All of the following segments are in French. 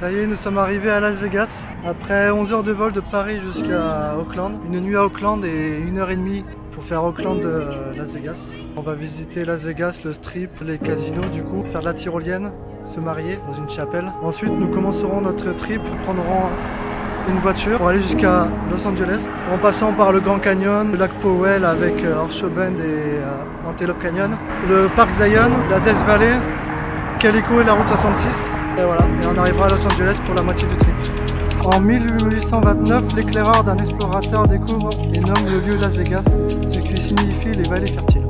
Ça y est, nous sommes arrivés à Las Vegas. Après 11 heures de vol de Paris jusqu'à Auckland. Une nuit à Auckland et 1h30 pour faire Auckland de Las Vegas. On va visiter Las Vegas, le strip, les casinos du coup, faire de la tyrolienne, se marier dans une chapelle. Ensuite, nous commencerons notre trip, nous prendrons une voiture pour aller jusqu'à Los Angeles en passant par le Grand Canyon, le lac Powell avec Horseshoe Bend et Antelope Canyon, le parc Zion, la Death Valley, Calico et la route 66. Et voilà, et on arrivera à Los Angeles pour la moitié du trip. En 1829, l'éclaireur d'un explorateur découvre et nomme le lieu Las Vegas, ce qui signifie les vallées fertiles.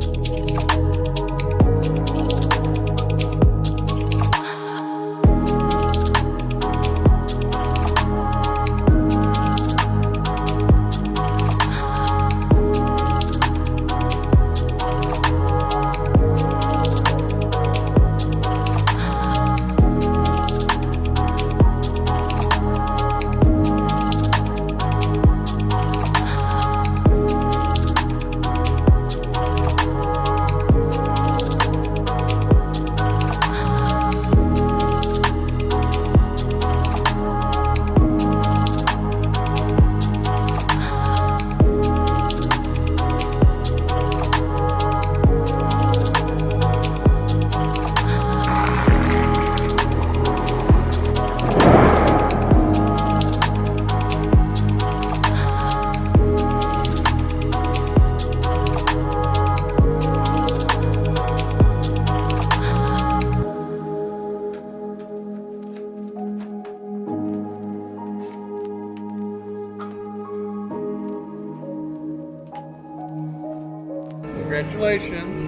Congratulations.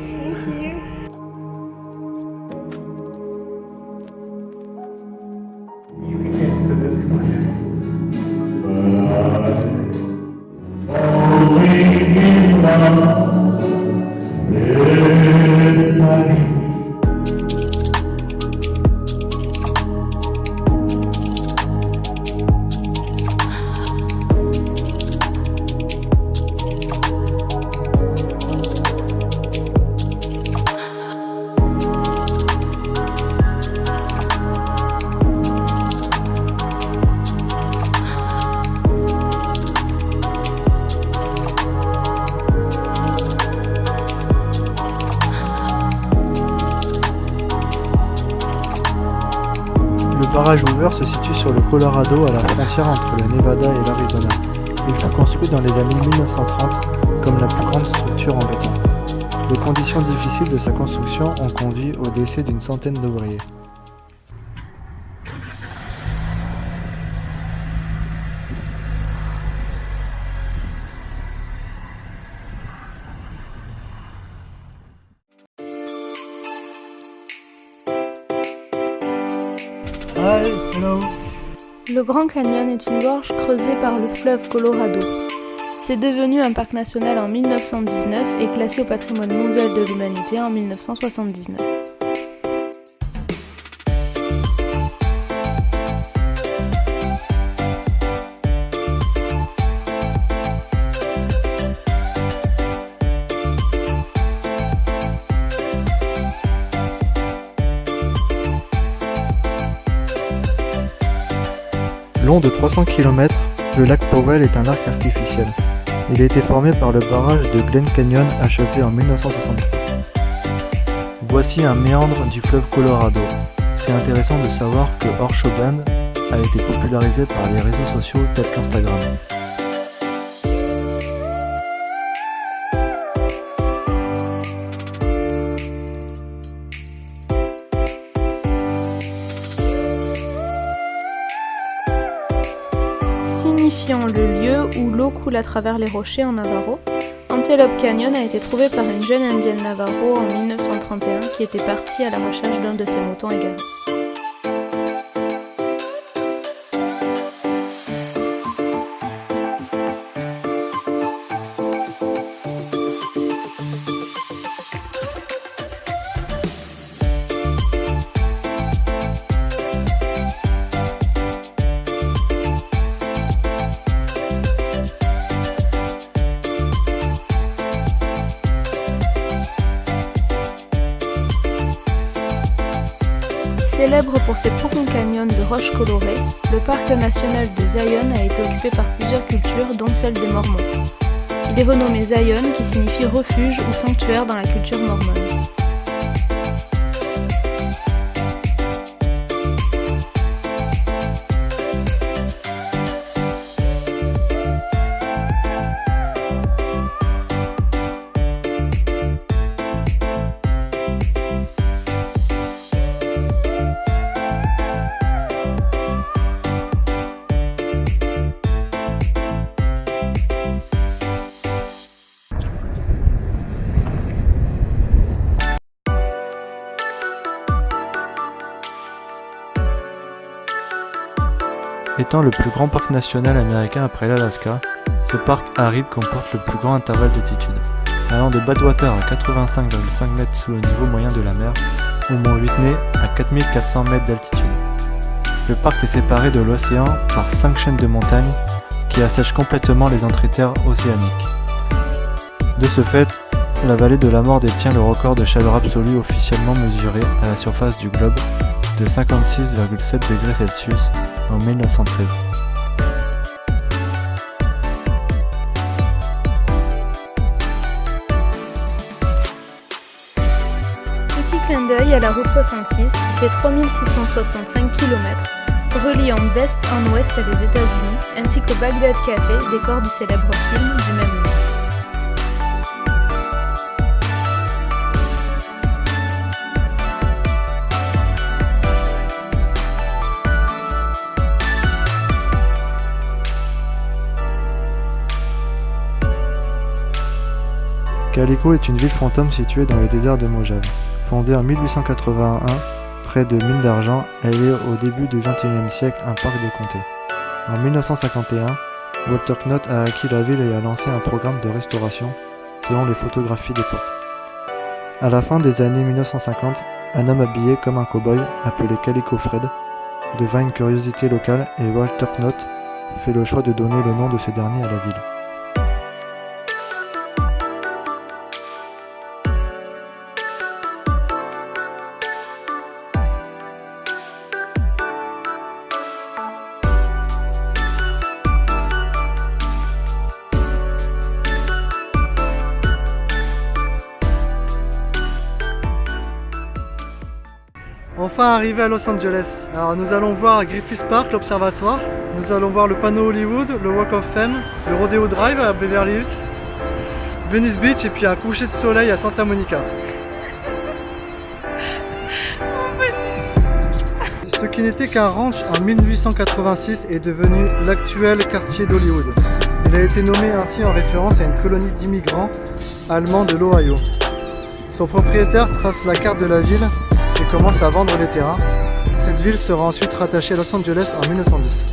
You can dance to this one. But only in love with my Le barrage Hoover se situe sur le Colorado à la frontière entre le Nevada et l'Arizona. Il fut construit dans les années 1930 comme la plus grande structure en béton. Les conditions difficiles de sa construction ont conduit au décès d'une centaine d'ouvriers. Hi, hello. Le Grand Canyon est une gorge creusée par le fleuve Colorado. C'est devenu un parc national en 1919 et classé au patrimoine mondial de l'humanité en 1979. Long de 300 km, le lac Powell est un arc artificiel. Il a été formé par le barrage de Glen Canyon achevé en 1963. Voici un méandre du fleuve Colorado. C'est intéressant de savoir que Horseshoe Bend a été popularisé par les réseaux sociaux tels qu'Instagram. Signifiant le lieu où l'eau coule à travers les rochers en Navajo, Antelope Canyon a été trouvé par une jeune indienne Navajo en 1931 qui était partie à la recherche d'un de ses moutons égarés. Célèbre pour ses profonds canyons de roches colorées, le parc national de Zion a été occupé par plusieurs cultures, dont celle des Mormons. Il est renommé Zion, qui signifie refuge ou sanctuaire dans la culture mormone. Étant le plus grand parc national américain après l'Alaska, ce parc aride comporte le plus grand intervalle d'altitude, allant de Badwater à 85,5 mètres sous le niveau moyen de la mer, au mont Whitney à 4400 mètres d'altitude. Le parc est séparé de l'océan par 5 chaînes de montagnes qui assèchent complètement les entrées-terres océaniques. De ce fait, la vallée de la mort détient le record de chaleur absolue officiellement mesuré à la surface du globe de 56,7 degrés Celsius en 1913. Petit clin d'œil à la route 66, qui fait 3665 km, reliant d'est en ouest les États-Unis, ainsi qu'au Bagdad Café, décor du célèbre film du même nom. Calico est une ville fantôme située dans le désert de Mojave. Fondée en 1881, près de mines d'argent, elle est au début du XXIe siècle un parc de comté. En 1951, Walter Knott a acquis la ville et a lancé un programme de restauration selon les photographies d'époque. À la fin des années 1950, un homme habillé comme un cow-boy, appelé Calico Fred, devint une curiosité locale et Walter Knott fait le choix de donner le nom de ce dernier à la ville. Enfin arrivé à Los Angeles. Alors nous allons voir Griffith Park, l'observatoire. Nous allons voir le panneau Hollywood, le Walk of Fame, le Rodeo Drive à Beverly Hills, Venice Beach et puis un coucher de soleil à Santa Monica. Ce qui n'était qu'un ranch en 1886 est devenu l'actuel quartier d'Hollywood. Il a été nommé ainsi en référence à une colonie d'immigrants allemands de l'Ohio. Son propriétaire trace la carte de la ville et commence à vendre les terrains. Cette ville sera ensuite rattachée à Los Angeles en 1910.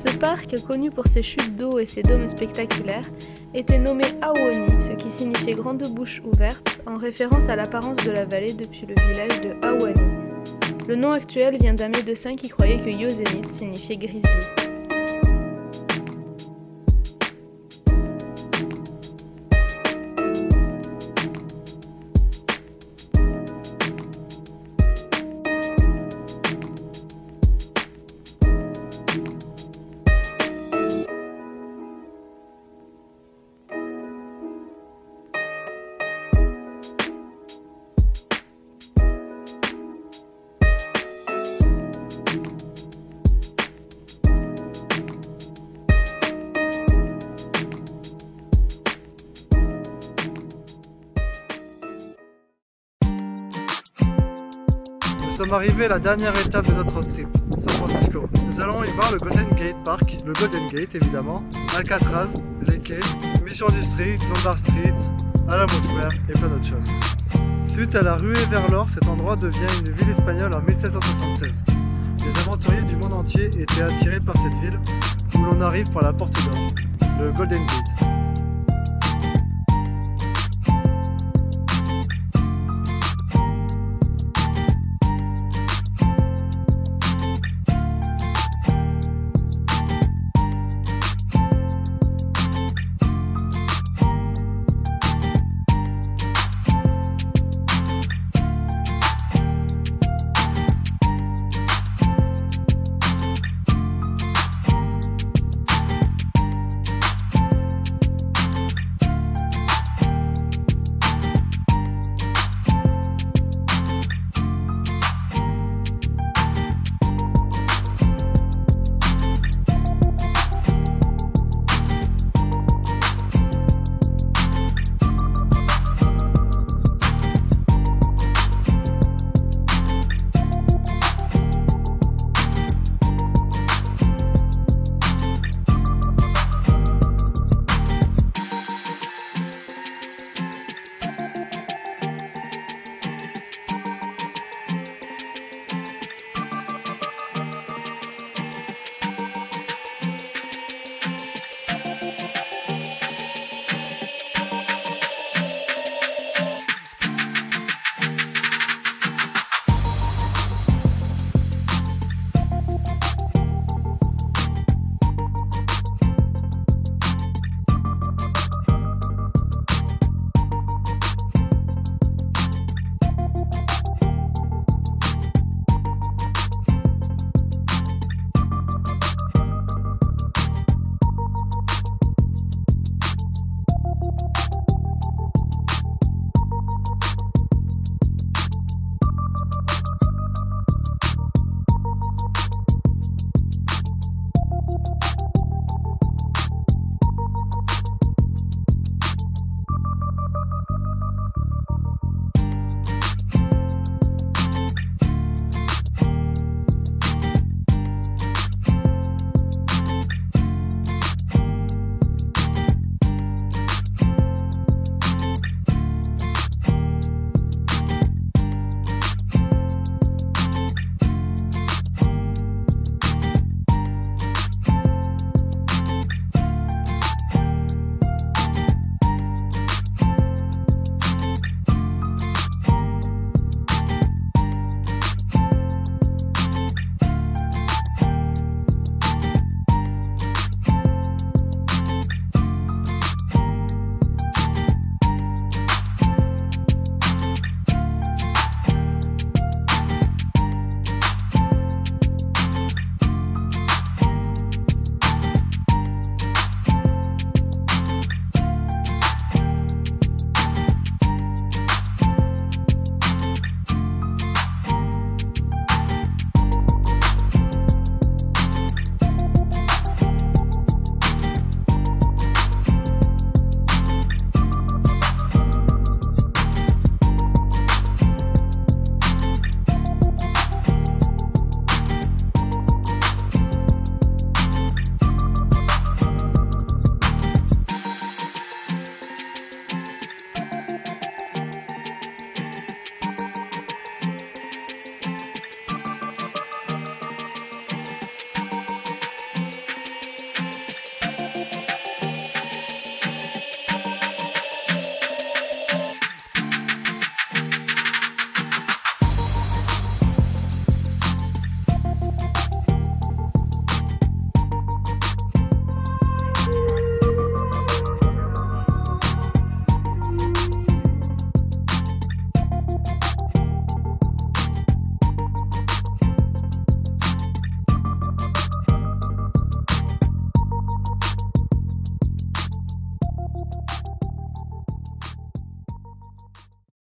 Ce parc, connu pour ses chutes d'eau et ses dômes spectaculaires, était nommé Awoni, ce qui signifiait grande bouche ouverte, en référence à l'apparence de la vallée depuis le village de Awani. Le nom actuel vient d'un médecin qui croyait que Yosemite signifiait grizzly. Nous sommes arrivés à la dernière étape de notre trip, San Francisco. Nous allons y voir le Golden Gate Park, le Golden Gate évidemment, Alcatraz, les quais, Mission District, Lombard Street, Alamo Square et plein d'autres choses. Suite à la ruée vers l'or, cet endroit devient une ville espagnole en 1776. Les aventuriers du monde entier étaient attirés par cette ville, où l'on arrive par la porte d'or, le Golden Gate.